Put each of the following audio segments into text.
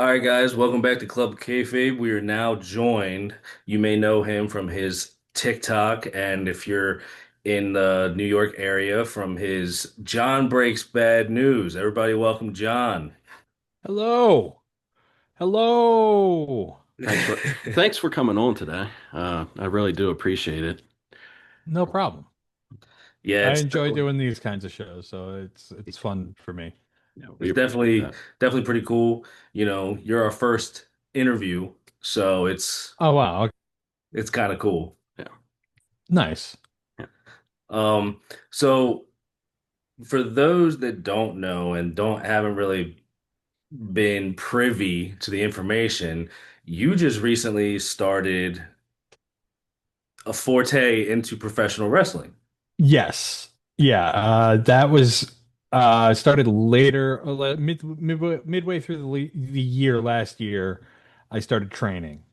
All right, guys, welcome back to Club Kayfabe. We are now joined. You may know him from his TikTok, and if you're in the New York area, from his John Breaks Bad News. Everybody, welcome John. Hello. Hello. Thanks for thanks for coming on today. I really do appreciate it. No problem. Yeah, I enjoy doing these kinds of shows, so it's fun for me. Yeah, we it's appreciate definitely that. definitely pretty cool. You're our first interview, so Oh wow. Okay. it's kind of cool. Yeah, Nice. yeah. Um, so for those that don't know and don't haven't really been privy to the information, you just recently started a forte into professional wrestling. Yes. Yeah, that was started later midway through the year last year. I started training,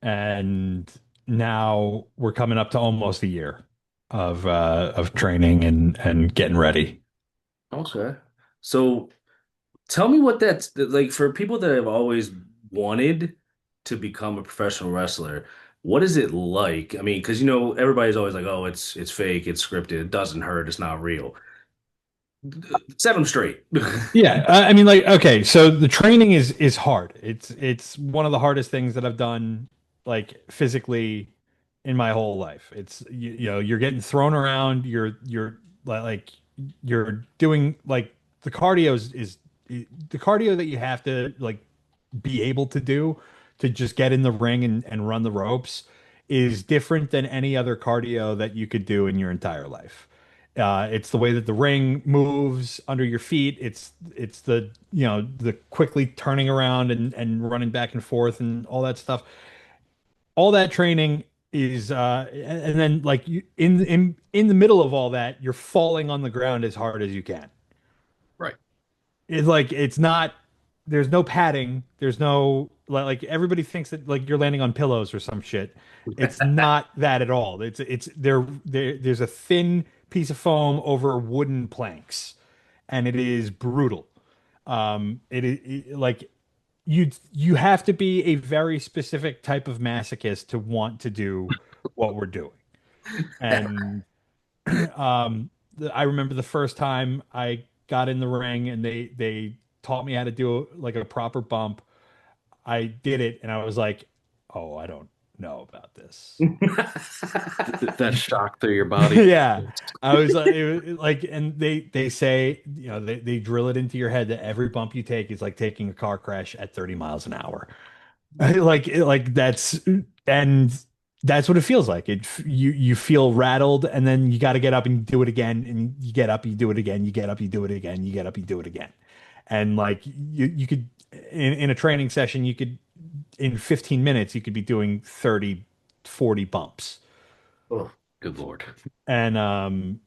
and now we're coming up to almost a year of training and getting ready. Okay. So tell me what that's like for people that have always wanted to become a professional wrestler. What is it like? I mean, because everybody's always like, "Oh, it's fake, it's scripted, it doesn't hurt, it's not real." Set them straight. Yeah, I mean, like, okay, so the training is hard. It's one of the hardest things that I've done, like physically, in my whole life. It's you're getting thrown around. You're like you're doing like the cardio is the cardio that you have to like be able to do to just get in the ring and run the ropes is different than any other cardio that you could do in your entire life. It's the way that the ring moves under your feet. It's the the quickly turning around and running back and forth and all that stuff. All that training is and then like you in the middle of all that, you're falling on the ground as hard as you can. Right. It's like it's not there's no padding. There's no like everybody thinks that like you're landing on pillows or some shit. It's not that at all. It's there's a thin piece of foam over wooden planks, and it is brutal. It is like you have to be a very specific type of masochist to want to do what we're doing. And I remember the first time I got in the ring and they taught me how to do like a proper bump. I did it and I was like, "Oh, I don't know about this." That shock through your body. Yeah, I was like, like, and they say, they drill it into your head that every bump you take is like taking a car crash at 30 miles an hour. Like that's and that's what it feels like. You feel rattled, and then you got to get up and do it again, and you get up, you do it again, you get up, you do it again, you get up, you do it again, and like you could in a training session, you could in 15 minutes you could be doing 30, 40 bumps, Oh, good Lord. and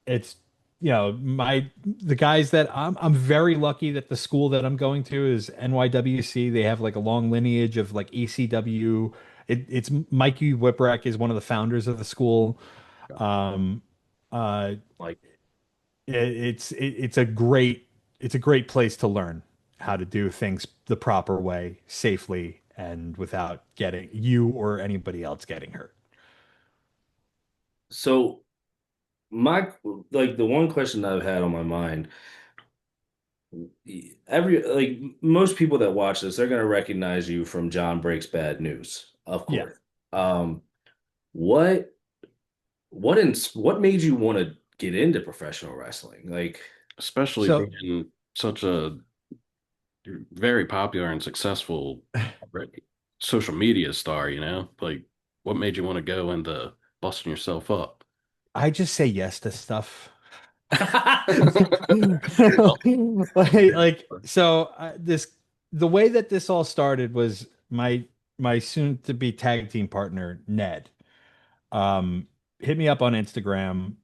it's my the guys that I'm very lucky that the school that I'm going to is NYWC. They have like a long lineage of like ECW. It's Mikey Whipwreck is one of the founders of the school. Um, uh, Like, it's a great place to learn how to do things the proper way, safely, and without getting you or anybody else getting hurt. so my like the one question I've had on my mind, every like most people that watch this, they're gonna recognize you from John Breaks Bad News, of Yeah. course. What what made you want to get into professional wrestling? Like, Especially So being such a very popular and successful social media star, Like what made you want to go into busting yourself up? I just say yes to stuff. Well, This the way that this all started was my soon to be tag team partner Ned um hit me up on Instagram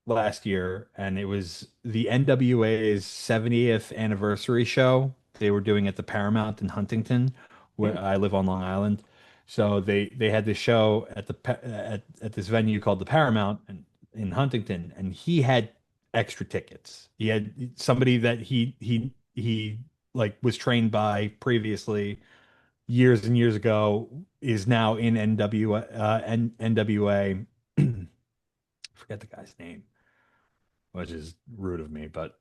last year, and it was the NWA's 70th anniversary show they were doing at the Paramount in Huntington, where I live on Long Island. So they had this show at at this venue called the Paramount in Huntington, and he had extra tickets. He had somebody that he like was trained by previously years and years ago is now in NWA. Forget the guy's name, which is rude of me, but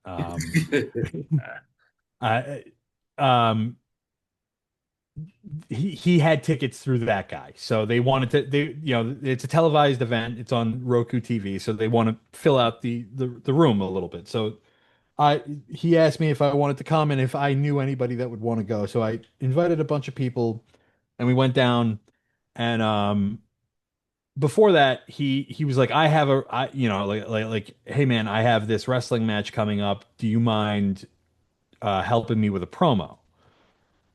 I um he had tickets through that guy. So they wanted to it's a televised event. It's on Roku TV, so they want to fill out the room a little bit. So I he asked me if I wanted to come and if I knew anybody that would want to go. So I invited a bunch of people and we went down and before that he was like I have a I you know like hey man, I have this wrestling match coming up. Do you mind helping me with a promo?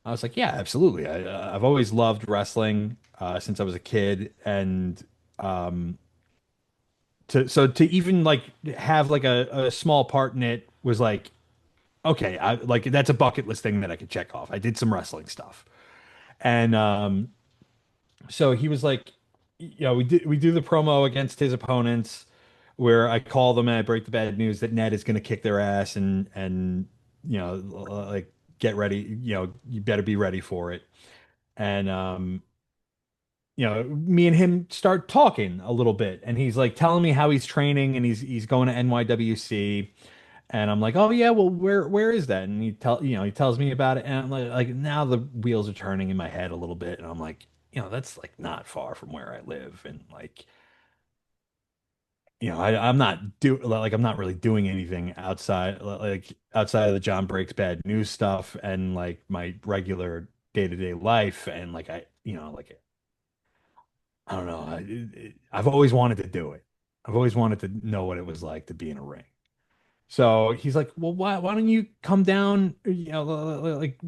I was like, yeah, absolutely. I've always loved wrestling since I was a kid, and um, to even like have like a small part in it was like, okay, I like that's a bucket list thing that I could check off. I did some wrestling stuff, and so he was like, we do the promo against his opponents, where I call them and I break the bad news that Ned is going to kick their ass, and like get ready, you better be ready for it. And me and him start talking a little bit, and he's like telling me how he's training and he's going to NYWC, and I'm like, oh yeah, well where is that? And he tells me about it, and I'm like now the wheels are turning in my head a little bit, and I'm like, that's like not far from where I live, and like I'm not really doing anything outside of the John Breaks Bad News stuff and like my regular day-to-day life, and like I don't know. I've always wanted to do it. I've always wanted to know what it was like to be in a ring. So he's like, well, why don't you come down? Like,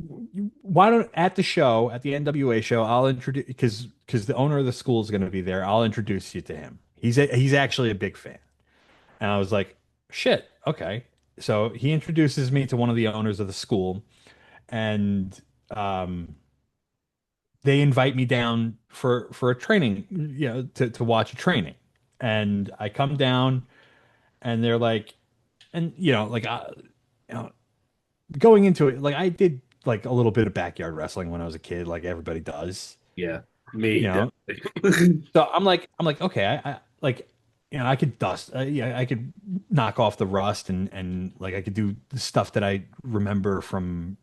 why don't at the show, at the NWA show, I'll introduce because the owner of the school is going to be there. I'll introduce you to him. He's actually a big fan. And I was like, shit, okay. So he introduces me to one of the owners of the school, and um, they invite me down for a training, to watch a training. And I come down, and they're like, and like you know, going into it, like I did like a little bit of backyard wrestling when I was a kid, like everybody does, Yeah, you me know. definitely. So I'm like, okay, I like, I could dust, yeah, I could knock off the rust, and like I could do the stuff that I remember from,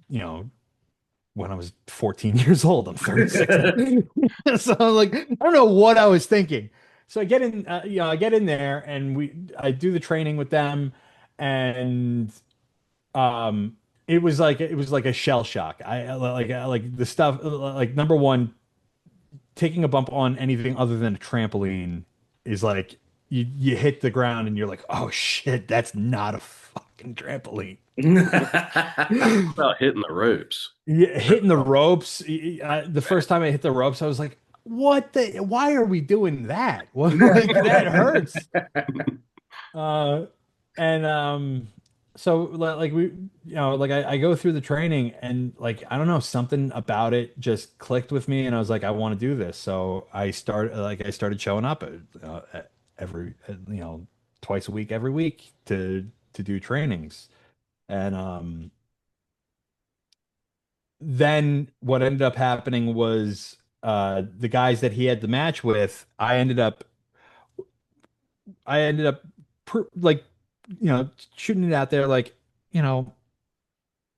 you know, when I was 14 years old. I'm 36 now. So I'm like, I don't know what I was thinking. So I get in there and I do the training with them, and um, it was like a shell shock. Like the stuff, like number one, taking a bump on anything other than a trampoline is like you hit the ground and you're like, oh shit, that's not a fucking trampoline. About hitting the ropes. Yeah, hitting the ropes. The first time I hit the ropes, I was like, "What the? Why are we doing that? What, like that hurts." Uh, and so like like I go through the training, and like I don't know, something about it just clicked with me, and I was like, I want to do this. So I started showing up every twice a week, every week to do trainings, and then what ended up happening was the guys that he had the match with, I ended up like shooting it out there like you know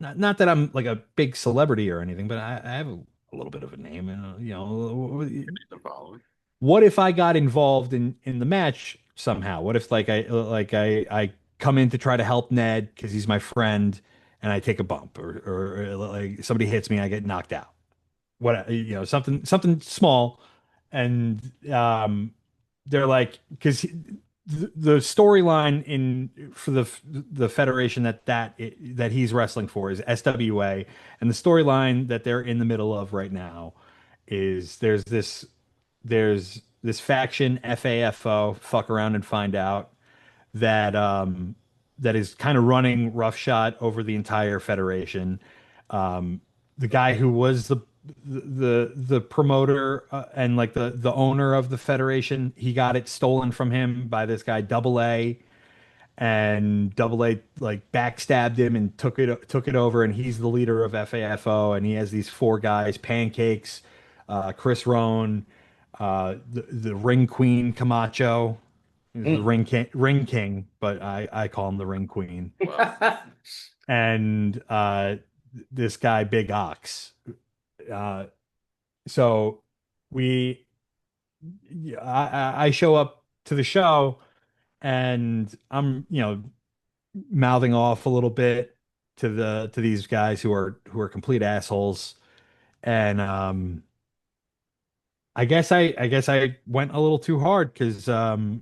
not that I'm like a big celebrity or anything, but I have a little bit of a name, and The following. what if I got involved in the match somehow? What if I come in to try to help Ned because he's my friend, and I take a bump, or like somebody hits me, I get knocked out, what something small, and they're like because the storyline in for the federation that he's wrestling for is SWA, and the storyline that they're in the middle of right now is there's this faction FAFO, fuck around and find out, that that is kind of running roughshod over the entire federation. Um, the guy who was the promoter and like the owner of the federation, he got it stolen from him by this guy Double A, and Double A like backstabbed him and took it over, and he's the leader of FAFO, and he has these four guys: Pancakes, Chris Roan, the Ring Queen Camacho. He's the Mm. Ring King, but I call him the Ring Queen, Well, and this guy Big Ox. Uh, so we, I show up to the show, and I'm mouthing off a little bit to these guys who are complete assholes, and I guess I went a little too hard because the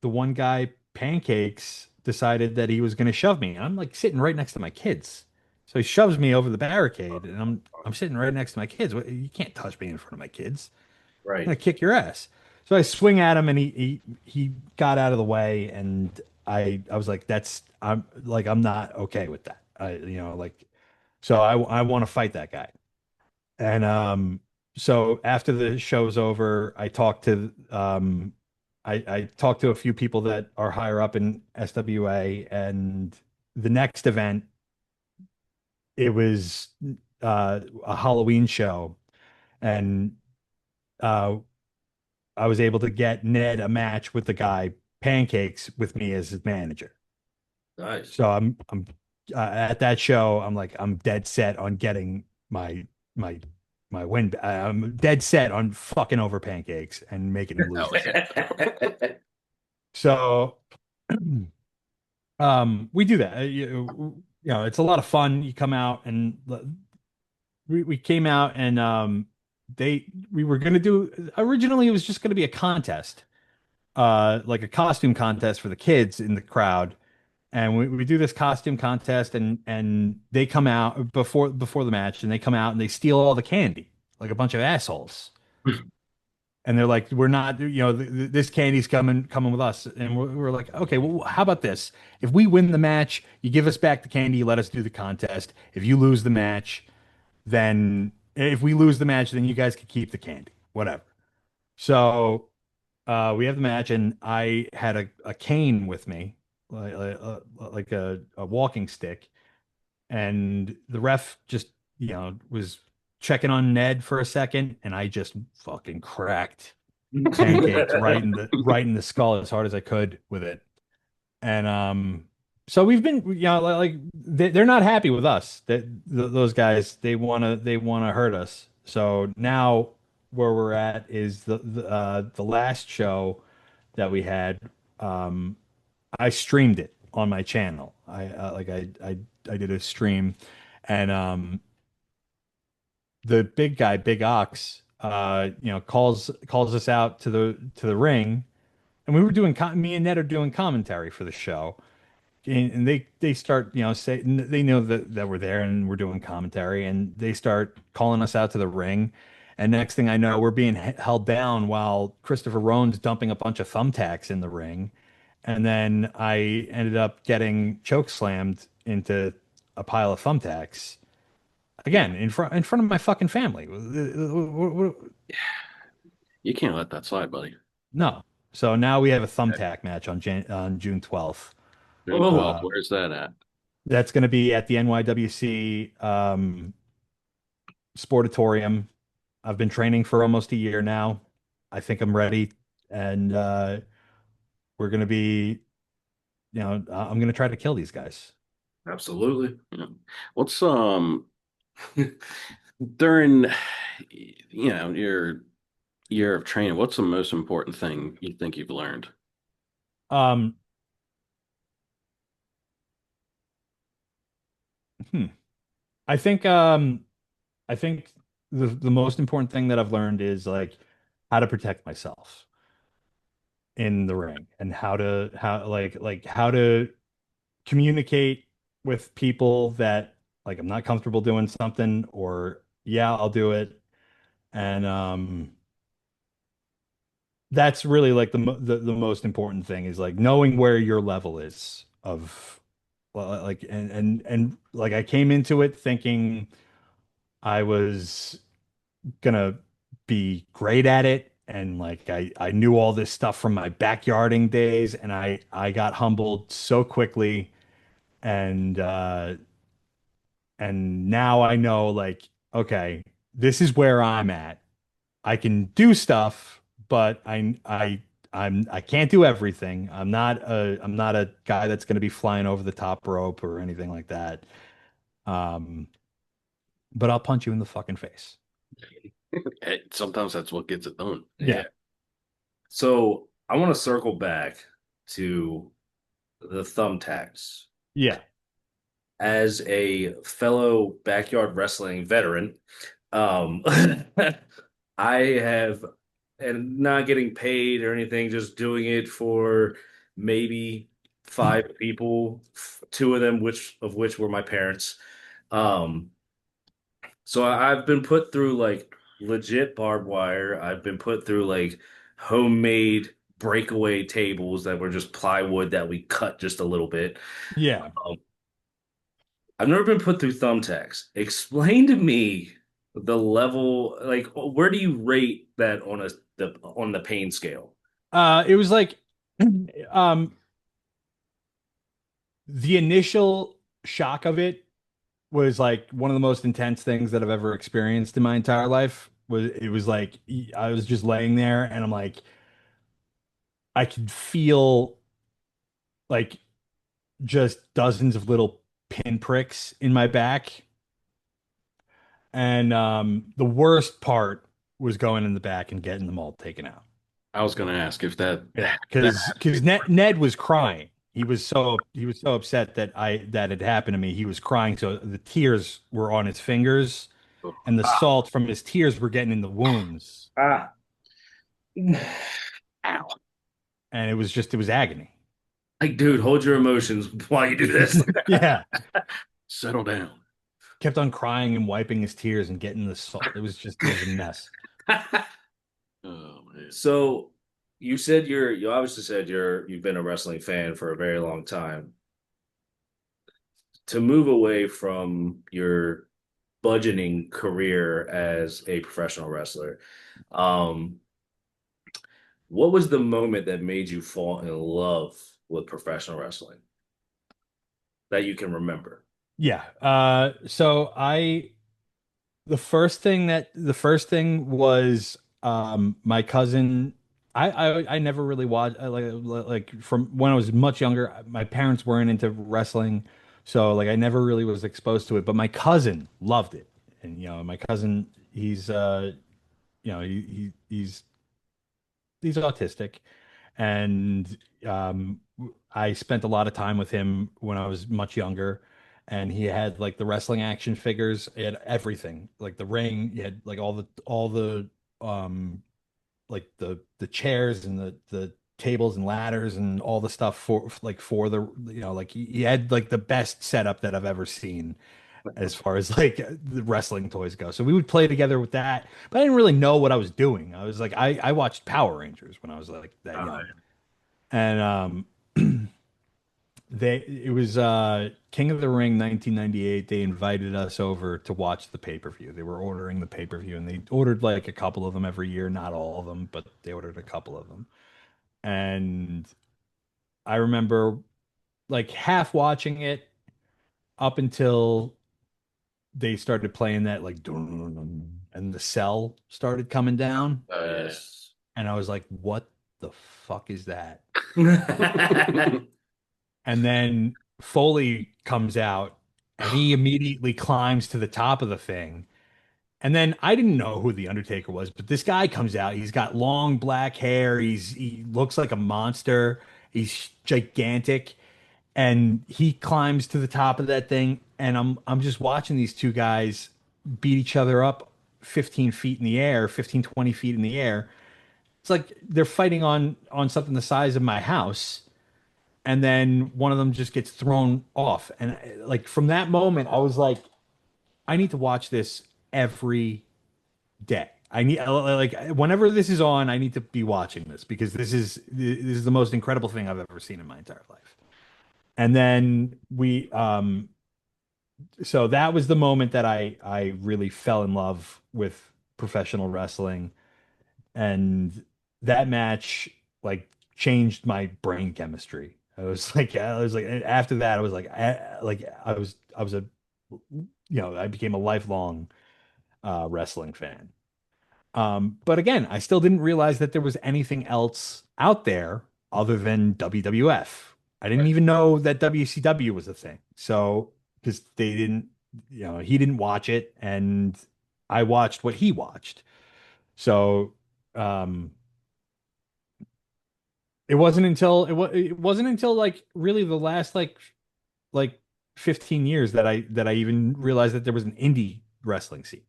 one guy, Pancakes, decided that he was going to shove me. I'm like sitting right next to my kids. So he shoves me over the barricade, and I'm sitting right next to my kids. You can't touch me in front of my kids. I'm Right. gonna kick your ass. So I swing at him, and he got out of the way, and I was like, I'm not okay with that. So I want to fight that guy. And so after the show's over, I talked to a few people that are higher up in SWA, and the next event, it was a Halloween show, and uh I was able to get Ned a match with the guy Pancakes with me as his manager. Nice. So I'm at that show. I'm like I'm dead set on getting my my win. I'm dead set on fucking over Pancakes and making him lose hell this. yeah. So we do that. It's a lot of fun. You come out, and we came out, and we were gonna do, originally it was just gonna be a contest, like a costume contest for the kids in the crowd. And we do this costume contest, and they come out before the match, and they come out and they steal all the candy like a bunch of assholes. And they're like, we're not, this candy's coming with us. And we're like, okay, well, how about this? If we win the match, you give us back the candy, you let us do the contest. If you lose the match, then if we lose the match, then you guys can keep the candy, whatever. So we have the match, and I had a cane with me, like a walking stick, and the ref just was checking on Ned for a second, and I just fucking cracked Pancakes right in the skull as hard as I could with it. And so we've been, like they're not happy with us. Those guys, they wanna hurt us. So now where we're at is the last show that we had. Um, I streamed it on my channel. I did a stream, and the big guy, Big Ox, calls us out to the ring, and we were doing me and Ned are doing commentary for the show, and they start say they know that we're there and we're doing commentary, and they start calling us out to the ring, and next thing I know, we're being held down while Christopher Roan's dumping a bunch of thumbtacks in the ring, and then I ended up getting choke slammed into a pile of thumbtacks again in front of my fucking family. You can't let that slide, buddy. No. So now we have a thumbtack match on June 12th. June Oh, 12th, Uh, where's that at? that's going to be at the NYWC Sportatorium. I've been training for almost a year now. I think I'm ready, and we're going to be, I'm going to try to kill these guys. absolutely. Yeah. What's during your year of training, what's the most important thing you think you've learned? Um, hmm. I think um, I think the most important thing that I've learned is like how to protect myself in the ring, and how to communicate with people that like I'm not comfortable doing something, or yeah, I'll do it. And that's really like the most important thing, is like knowing where your level is of, well, like, and like I came into it thinking I was gonna be great at it, and like I knew all this stuff from my backyarding days, and I got humbled so quickly, and now I know like, okay, this is where I'm at. I can do stuff, but I can't do everything. I'm not a guy that's going to be flying over the top rope or anything like that. Um, but I'll punch you in the fucking face. Sometimes that's what gets it done. Yeah. Yeah. So I want to circle back to the thumbtacks. Yeah. As a fellow backyard wrestling veteran, um, I have, and not getting paid or anything, just doing it for maybe five people, two of them, which were my parents. Um, so I've been put through like legit barbed wire. I've been put through like homemade breakaway tables that were just plywood that we cut just a little bit. Yeah. Um, I've never been put through thumbtacks. Explain to me the level, like where do you rate that on the pain scale? It was like um the initial shock of it was like one of the most intense things that I've ever experienced in my entire life. It was like I was just laying there and I'm like I could feel like just dozens of little pinpricks in my back. And the worst part was going in the back and getting them all taken out. I was gonna ask if that Yeah, that because Ned was crying. He was so upset that had happened to me. He was crying, so the tears were on his fingers, and the Ah, salt from his tears were getting in the wounds, ah. ow. and it was agony. Like, dude, hold your emotions while you do this. Yeah, Settle down. kept on crying and wiping his tears and getting the salt. It was a mess. Oh man. So you said you obviously said you've been a wrestling fan for a very long time. To move away from your budgeting career as a professional wrestler, um, what was the moment that made you fall in love with professional wrestling that you can remember? Yeah. So I the first thing was my cousin. I never really watched like from when I was much younger. My parents weren't into wrestling, so like I never really was exposed to it. But my cousin loved it, and my cousin he's he's autistic, and I spent a lot of time with him when I was much younger. And he had like the wrestling action figures. He had everything, like the ring. He had like all the um like the chairs and the tables and ladders and all the stuff for the like he had like the best setup that I've ever seen as far as like the wrestling toys go. So we would play together with that, but I didn't really know what I was doing. I was like, I watched Power Rangers when I was like that Uh, young, and it was King of the Ring 1998. They invited us over to watch the pay-per-view. They were ordering the pay-per-view, and they ordered like a couple of them every year, not all of them, but they ordered a couple of them. And I remember like half watching it up until they started playing that like dun, dun, dun, and the cell started coming down, Yeah. yes. and I was like, "What the fuck is that?" I And then Foley comes out, and he immediately climbs to the top of the thing. And then I didn't know who the Undertaker was, but this guy comes out. He's got long black hair. He looks like a monster. He's gigantic, and he climbs to the top of that thing. And I'm just watching these two guys beat each other up 15 feet in the air, 15, 20 feet in the air. It's like they're fighting on something the size of my house, and then one of them just gets thrown off. And like from that moment, I was like, I need to watch this every day. I need like whenever this is on, I need to be watching this because this is the most incredible thing I've ever seen in my entire life. And then so that was the moment that I really fell in love with professional wrestling. And that match like changed my brain chemistry. I was like after that I was like I was a I became a lifelong wrestling fan. But again, I still didn't realize that there was anything else out there other than WWF. I didn't even know that WCW was a thing. So, because they didn't, he didn't watch it and I watched what he watched. So, um, it wasn't until like really the last like 15 years that I even realized that there was an indie wrestling scene.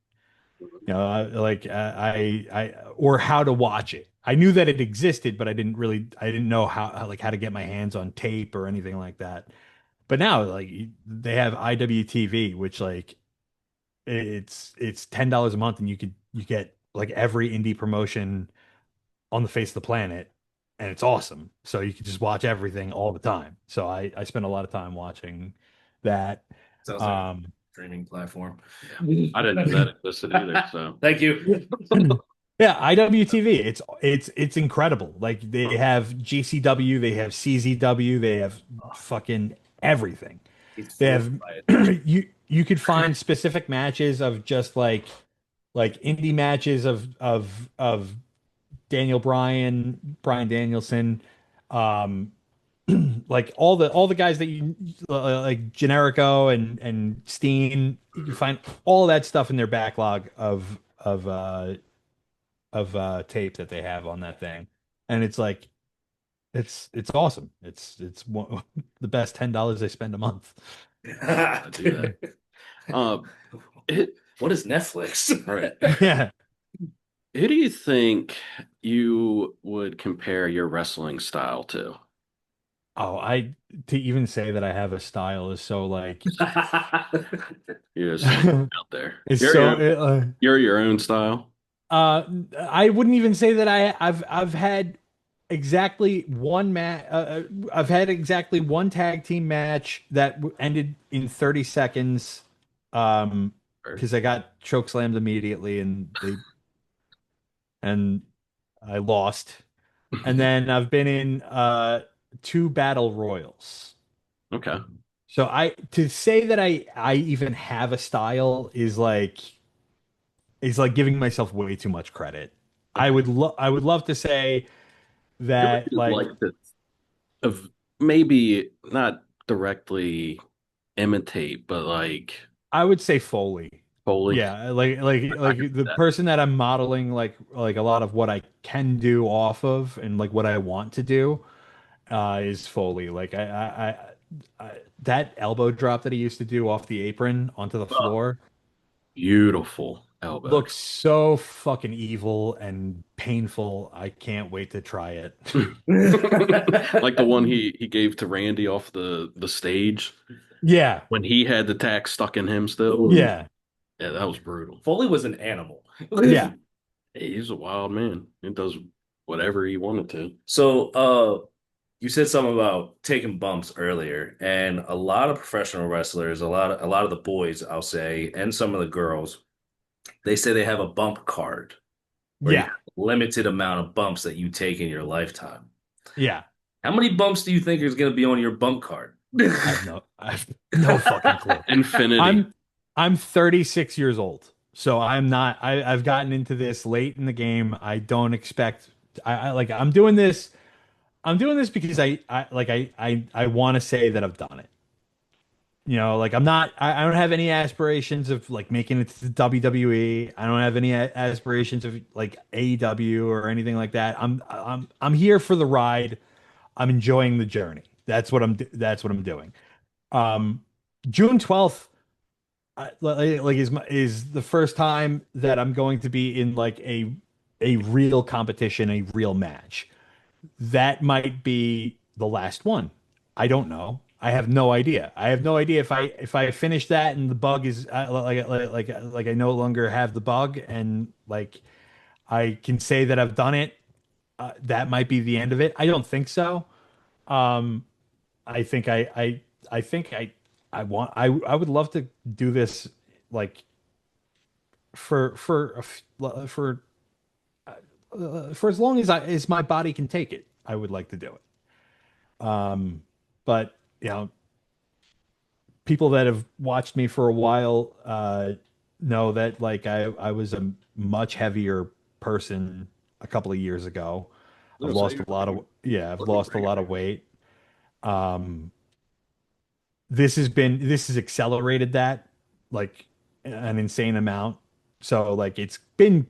Or how to watch it. I knew that it existed, but I didn't know how to get my hands on tape or anything like that. But now, like, they have IWTV, which like it's $10 a month, and you get like every indie promotion on the face of the planet, and it's awesome. So you can just watch everything all the time. So I spend a lot of time watching that. Sounds like a Um, streaming platform. I didn't know that existed either. So Thank you. Yeah, IWTV. It's incredible. Like they have GCW, they have CZW, they have fucking everything. He's They floored have by it. you could find specific matches of just like indie matches of Daniel Bryan, Bryan Danielson, um like all the guys that you like Generico and Steen. You can find all that stuff in their backlog of tape that they have on that thing, and it's like it's awesome. It's one, the best $10 I spend a month. I do that. Uh, it, What is Netflix? all right. Yeah. Who do you think you would compare your wrestling style to? Oh, I to even say that I have a style is so like You're just throwing it out there. it's so You're your own style. I wouldn't even say that I've had exactly one match. I've had exactly one tag team match that ended in 30 seconds. Or- Because I got choke slammed immediately and I lost. And then I've been in two battle royals. Okay. So I to say that I even have a style is like giving myself way too much credit. I would love to say Who that would you like like to of maybe not directly imitate, but like I would say Foley. Foley? Yeah, I can like see the that. person that I'm modeling like a lot of what I can do off of and like what I want to do is Foley. Like that elbow drop that he used to do off the apron onto the Oh, floor beautiful elbow. looks so fucking evil and painful. I can't wait to try it. Like the one he gave to Randy off the stage Yeah, when he had the tack stuck in him still. yeah, Yeah, that was brutal. Foley was an animal. yeah, Hey, he's a wild man. He does whatever he wanted to. So, you said something about taking bumps earlier, and a lot of professional wrestlers, a lot of the boys, I'll say, and some of the girls, they say they have a bump card where you yeah, have a limited amount of bumps that you take in your lifetime. yeah. How many bumps do you think is going to be on your bump card? I have no fucking clue. Infinity. I'm I'm 36 years old, so I'm not. I've gotten into this late in the game. I don't expect. I like. I'm doing this. I'm doing this because I want to say that I've done it. Like I'm not. I don't have any aspirations of like making it to the WWE. I don't have any aspirations of like AEW or anything like that. I'm here for the ride. I'm enjoying the journey. That's what I'm doing. Um, June 12th is the first time that I'm going to be in like a real competition, a real match. That might be the last one. I don't know. I have no idea. I have no idea if I finish that and the bug is like I no longer have the bug and like I can say that I've done it. That might be the end of it. I don't think so. Um, I think I think I want I would love to do this like for for as long as as my body can take it, I would like to do it. But people that have watched me for a while know that like I was a much heavier person a couple of years ago. I've No, so lost you're a lot of yeah, I've looking lost a great. lot of weight. Um, this has accelerated that like an insane amount. So like it's been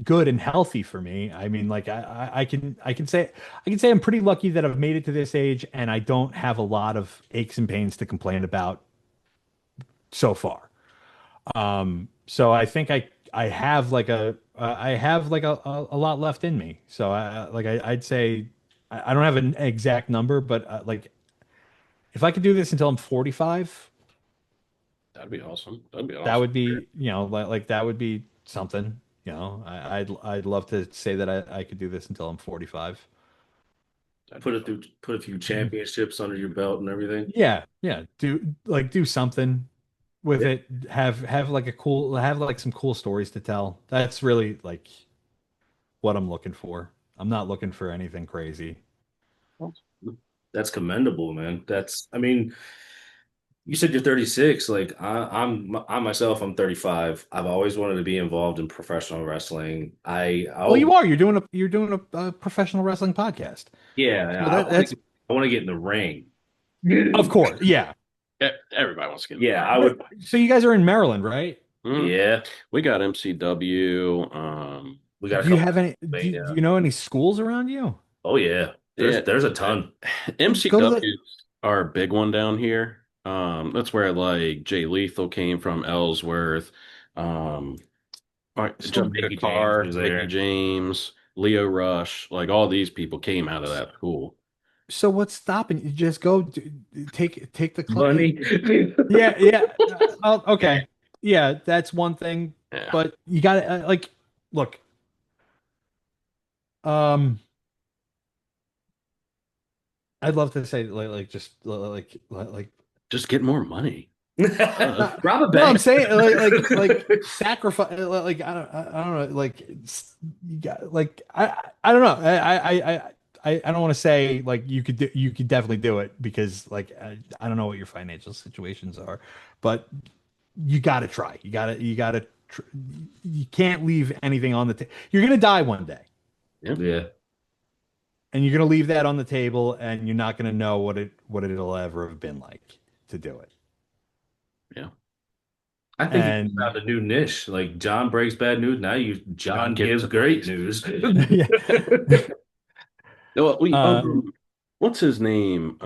good and healthy for me. I mean, like I can say I'm pretty lucky that I've made it to this age and I don't have a lot of aches and pains to complain about so far. So I think I have like I have like a lot left in me. So I'd say I don't have an exact number, but like if I could do this until I'm 45, That'd be awesome. That'd be that awesome. would be, like that would be something. I'd love to say that I could do this until I'm 45. That'd be fun. Put a few championships under your belt and everything. Yeah, yeah. Do something with Yeah. it. Have like some cool stories to tell. That's really like what I'm looking for. I'm not looking for anything crazy. That's commendable, man. I mean, you said you're 36. Like I myself, I'm 35. I've always wanted to be involved in professional wrestling. Well, you are. You're doing a professional wrestling podcast. Yeah, So that's I want to get in the ring. of course. Yeah. Everybody wants to get in the Yeah, ring. I would. So you guys are in Maryland, right? Mm. Yeah, We got MCW. we got a Do you couple. have any? Do Yeah. you know any schools around you? Oh yeah, Yeah, there's a ton. Go to the. MCW's are a big one down here. That's where like Jay Lethal came from, Ellsworth. Um, Jamaica Mickey James Carr, was Mickey there. James, Leo Rush, like all these people came out of that school. So what's stopping you? Just go take the class. Money. Yeah, yeah. Okay. Yeah, that's one thing. Yeah, But you got to like look. Um, I'd love to say like just like just get more money. no, Rob a no, I'm bank. saying like sacrifice like I don't know like you got like I don't know I don't want to say like you could definitely do it because like I don't know what your financial situations are, but you got to try. You got to tr you can't leave anything on the table. You're gonna die one day, Yeah, Yeah. and you're gonna leave that on the table, and you're not gonna know what it'll ever have been like to do it. yeah. I think you And found a new niche. Like John breaks bad news. Now you John John gives gives great advice. news. yeah. No, Uh, what's his name?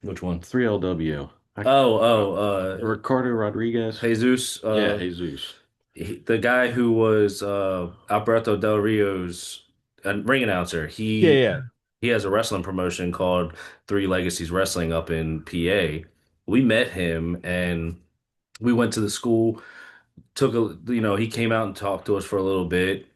Which one? 3LW. Oh, Ricardo Rodriguez. Jesus. Yeah, Jesus. The guy who was Alberto Del Rio's ring announcer. yeah, yeah. He has a wrestling promotion called Three Legacies Wrestling up in PA. We met him and we went to the school. He came out and talked to us for a little bit.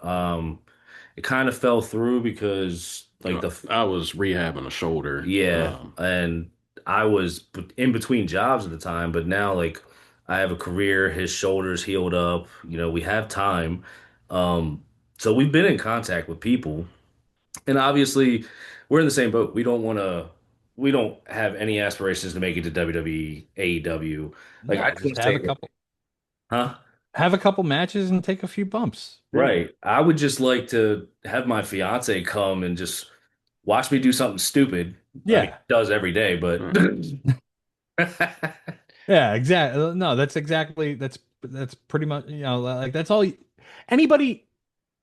It kind of fell through because I was rehabbing a shoulder. yeah, and I was in between jobs at the time, but now like I have a career, his shoulders healed up, we have time. So we've been in contact with people, and obviously we're in the same boat. We don't have any aspirations to make it to WWE, AEW. Like I No, just just want to take it, huh? have a couple matches and take a few bumps. Yeah. Right. I would just like to have my fiance come and just watch me do something stupid. I mean, Yeah, he does every day, but Right. yeah, exactly. No, that's pretty much like that's all. Anybody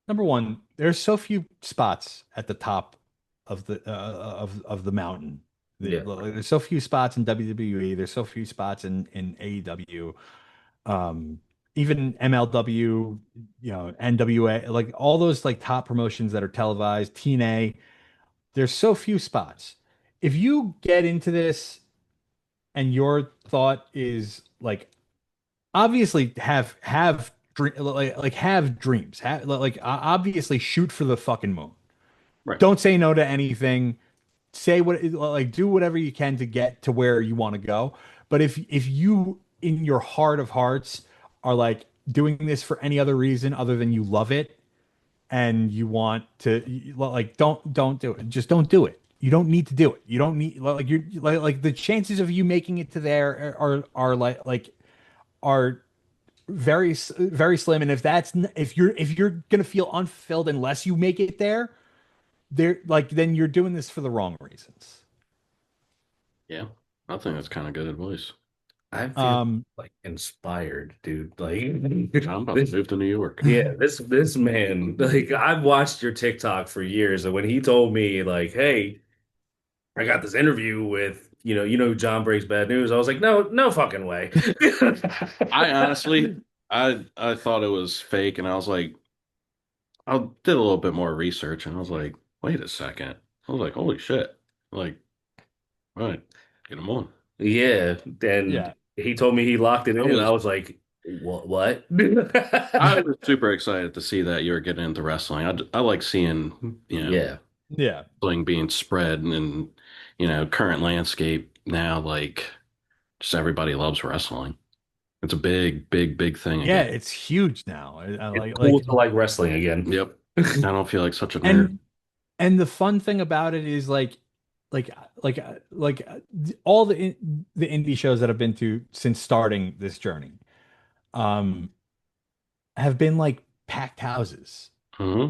number one, there's so few spots at the top of the mountain. yeah, There's so few spots in WWE. There's so few spots in AEW. Even MLW, NWA, like all those like top promotions that are televised, TNA, there's so few spots. If you get into this and your thought is like obviously have dreams, obviously shoot for the fucking moon. Right. Don't say no to anything. Say what like do whatever you can to get to where you want to go. But if you in your heart of hearts are like doing this for any other reason other than you love it, and you want to like don't do it. Just don't do it. You don't need to do it. You don't need like you're like the chances of you making it to there are like are very slim. And if you're gonna feel unfulfilled unless you make it there like then you're doing this for the wrong reasons. Yeah, I think that's kind of good advice. I feel Um, like inspired, dude. Like I'm about to this, move to New York. yeah, this man, like I've watched your TikTok for years, and when he told me, like, hey, I got this interview with, John Breaks Bad News, I was like, no, no fucking way. I honestly, I thought it was fake, and I was like, I did a little bit more research, and I was like, wait a second. I was like, holy shit! Like, all right, get him on. Yeah, and yeah, he told me he locked it I in, and I was was like, what? I was super excited to see that you were getting into wrestling. I like seeing, Yeah, yeah, wrestling being spread and, current landscape now, like just everybody loves wrestling. It's a big, big, big thing yeah. again. It's huge now. I it's like cool to like wrestling again. Yep. I don't feel like such a nerd. and and the fun thing about it is like like all the indie shows that I've been to since starting this journey um have been like packed houses. Hmm.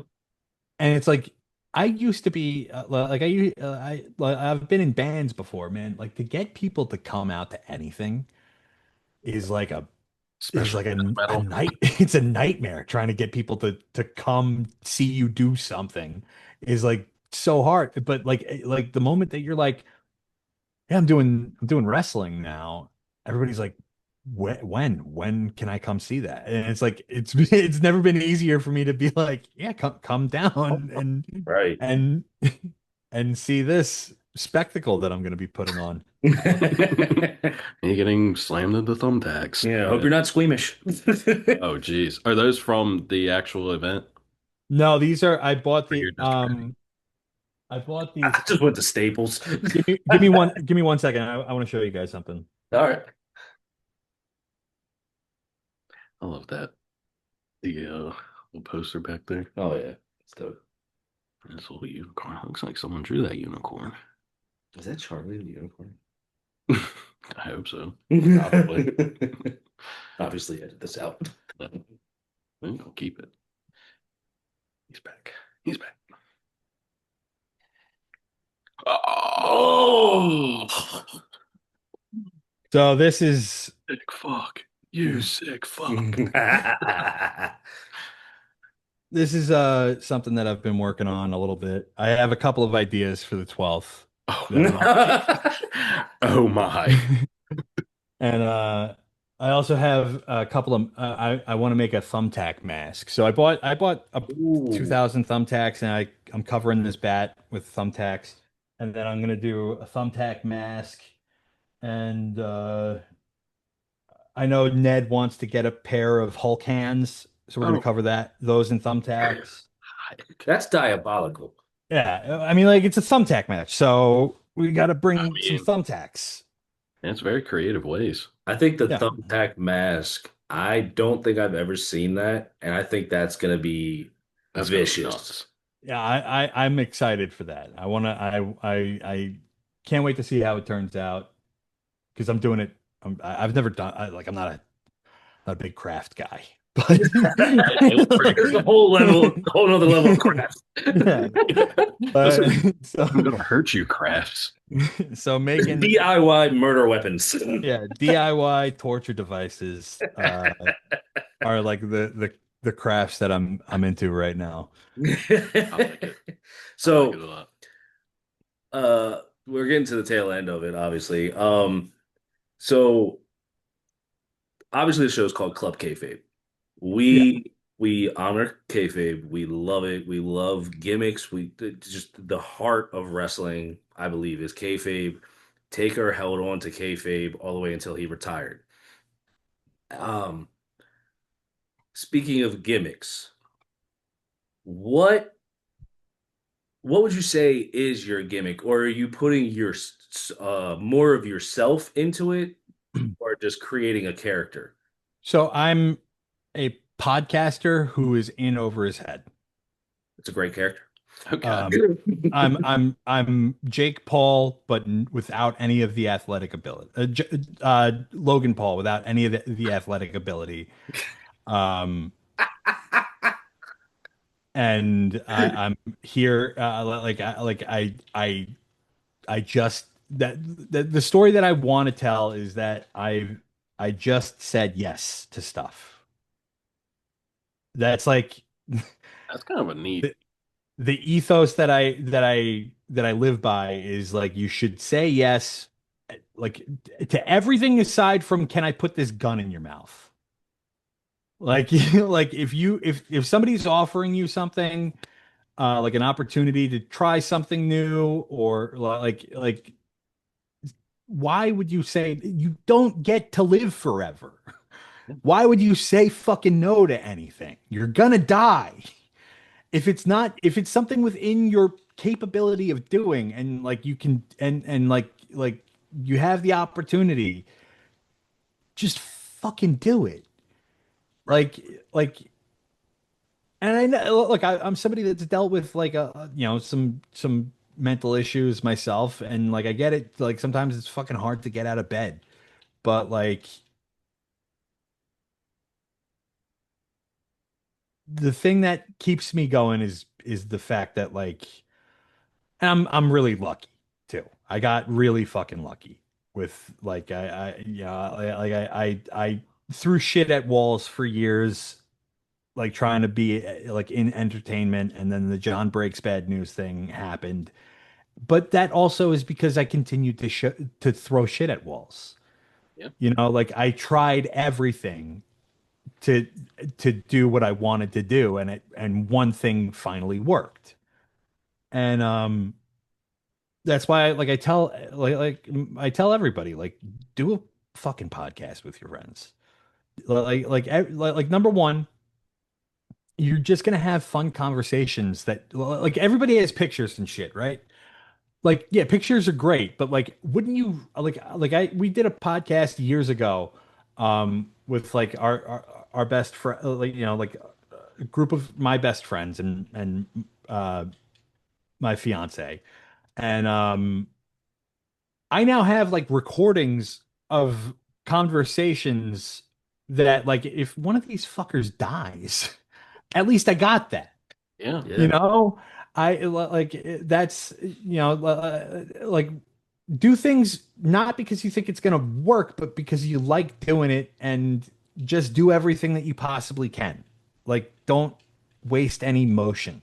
And it's like I used to be like I've been in bands before, man. Like to get people to come out to anything is like a is Especially like death a metal. night it's a nightmare trying to get people to come see you do something is like so hard. But like the moment that you're like, yeah, I'm doing wrestling now, everybody's like, when can I come see that? And it's like it's never been easier for me to be like, yeah, come down Right. and and see this spectacle that I'm going to be putting on. You're getting slammed into thumbtacks. Yeah, I hope Yeah. you're not squeamish. Oh, geez. Are those from the actual event No, these are or you're just training? I bought these. I just went to Staples. Give me one second. I want to show you guys something. All right. I love that. The little poster back there. Oh yeah. Let's do it. This little unicorn. Looks like someone drew that unicorn. Is that Charlie the unicorn? I hope so. Probably. Obviously, edit this out. I'll keep it. He's back. He's back. Oh, Oh, So this is sick fuck. You sick fuck. this is something that I've been working on a little bit. I have a couple of ideas for the 12th Oh that I'm my. Oh my. and I also have a couple of I want to make a thumbtack mask. So I bought a Ooh. 2000 thumbtacks and I'm covering this bat with thumbtacks and then I'm gonna do a thumbtack mask and I know Ned wants to get a pair of Hulk hands, so we're gonna Oh, cover those in thumbtacks. That's diabolical. Yeah, I mean like it's a thumbtack match, so we got to I bring some mean, thumbtacks. it's very creative ways. I think the Yeah. thumbtack mask, I don't think I've ever seen that, and I think that's gonna be That's gonna be vicious. nuts. Yeah, I'm excited for that. I can't wait to see how it turns out because I'm doing it. I've never done I'm not a big craft guy, but There's a whole nother level of crap. yeah. This But is so I'm gonna hurt you, crafts. so making DIY murder weapons. yeah DIY torture devices are like the crafts that I'm into right now. I like it. I like it So, a lot. we're getting to the tail end of it, obviously. So obviously the show is called Club Kayfabe. Yeah. We honor kayfabe. We love it. We love gimmicks. Just the heart of wrestling, I believe, is kayfabe. Taker held on to kayfabe all the way until he retired. Um, Speaking of gimmicks, what what would you say is your gimmick, or are you putting more of yourself into it, or just creating a character? So I'm a podcaster who is in over his head. It's a great character. Okay. Um, I'm Jake Paul, but without any of the athletic ability. Logan Paul without any of the athletic ability. Um, and I'm here, I just that the story that I want to tell is that I just said yes to stuff. That's like That's kind of a neat. the, the ethos that I live by is like you should say yes, like to everything aside from can I put this gun in your mouth? Like like if somebody's offering you something, like an opportunity to try something new, or like why would you say you don't get to live forever? Why would you say fucking no to anything? You're gonna die. If it's something within your capability of doing, and like you can, and like you have the opportunity, just fucking do it. Right. Like like and I know, look, I'm somebody that's dealt with like some mental issues myself, and like I get it. Like sometimes it's fucking hard to get out of bed, but like the thing that keeps me going is the fact that like I'm really lucky too. I got really fucking lucky with like I yeah like I threw shit at walls for years, like trying to be like in entertainment, and then the John Breaks Bad News thing happened. But that also is because I continued to throw shit at walls. Yeah. You know, like I tried everything to to do what I wanted to do, and one thing finally worked. And that's why I tell I tell everybody, like, do a fucking podcast with your friends. Like number one, you're just gonna have fun conversations that like everybody has pictures and shit, right? Like, yeah, pictures are great, but like, wouldn't you like I we did a podcast years ago, with like our best friend, like like a group of my best friends and uh my fiance, and I now have like recordings of conversations that like if one of these fuckers dies, at least I got that. Yeah. You Yeah. know, that's like do things not because you think it's gonna work, but because you like doing it, and just do everything that you possibly can. Like don't waste any motion.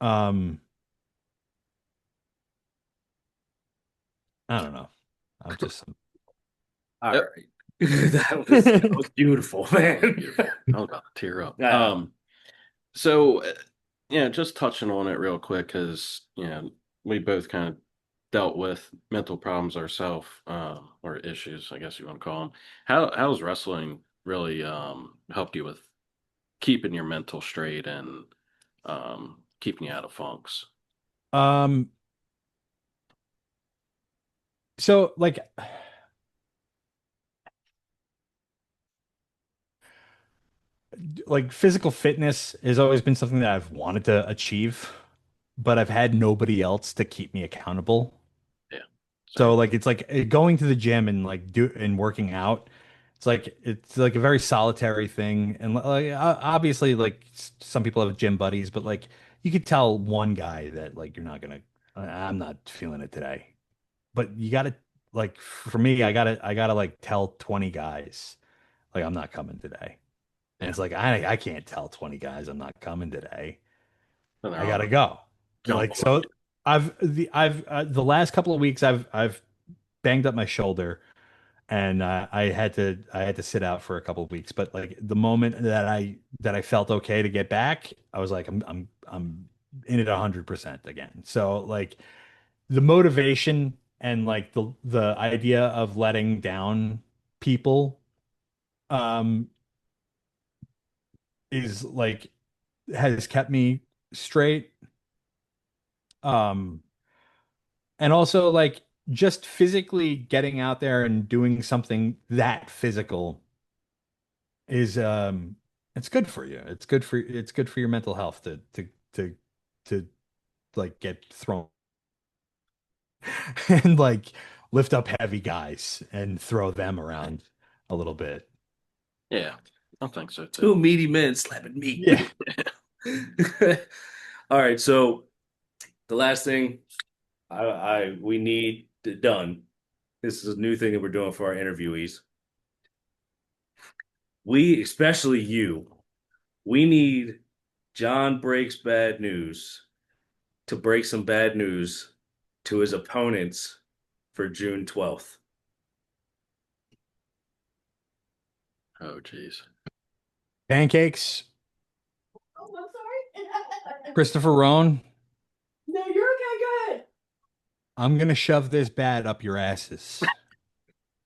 Um, I don't know. I'm just All Yep. right. That was beautiful, man. Beautiful. I was about to tear up. Yeah. So yeah, just touching on it real quick because we both kind of dealt with mental problems ourselves, or issues, I guess you want to call them. How's wrestling really helped you with keeping your mental straight and keeping you out of funks? um so like physical fitness has always been something that I've wanted to achieve, but I've had nobody else to keep me accountable. Yeah, So same. like it's like going to the gym and like do and working out. It's like a very solitary thing, and like obviously like some people have gym buddies, but like you could tell one guy that like you're not gonna. I'm not feeling it today. But you gotta like for me, I gotta like tell 20 guys like I'm not coming today. And Yeah, it's like I can't tell 20 guys I'm not coming today. then I they're all gotta gonna go. jump Like on so you. I've the last couple of weeks I've banged up my shoulder, and I had to sit out for a couple of weeks. But like the moment that I felt okay to get back, I was like I'm in it 100% again. So like the motivation and like the idea of letting down people um is like has kept me straight. Um, and also like just physically getting out there and doing something that physical is It's good for you. It's good for your mental health to to like get thrown and like lift up heavy guys and throw them around a little bit. Yeah, I think so too. Two meaty men slapping meat. Yeah. All right, so the last thing we need done. This is a new thing that we're doing for our interviewees. We, especially you, we need John Breaks Bad News to break some bad news to his opponents for June 12th. Oh, jeez. Pancakes, Oh, I'm sorry. Christopher Roan. No, you're okay. Go ahead. I'm gonna shove this bat up your asses,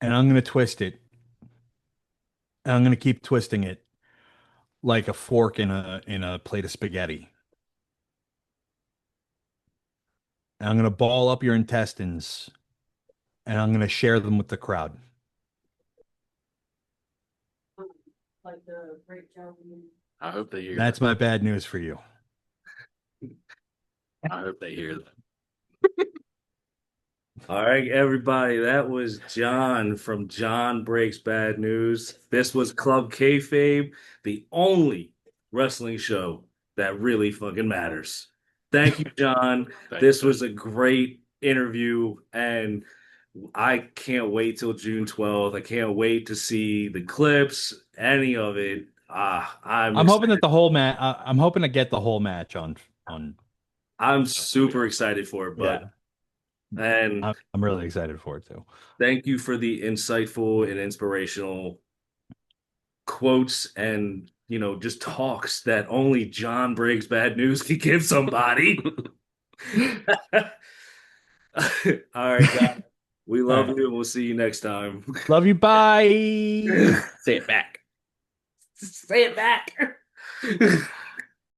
and I'm gonna twist it, and I'm gonna keep twisting it like a fork in a plate of spaghetti. And I'm gonna ball up your intestines, and I'm gonna share them with the crowd. Like the great job. I hope they hear That's my bad news for you. that. I hope they hear that. All right, everybody, that was John from John Breaks Bad News. This was Club Kayfabe, the only wrestling show that really fucking matters. Thank you, John. Thank This you. was a great interview, and I can't wait till June 12th. I can't wait to see the clips, any of it. I'm I'm hoping excited. that the whole match. I'm hoping to get the whole match on. I'm super excited for it, bud. Yeah, And I'm really excited for it too. thank you for the insightful and inspirational quotes and just talks that only John Briggs Bad News can give somebody. All right, guys. We All love right, you and we'll see you next time. love you. Bye. Say it back. Say it back.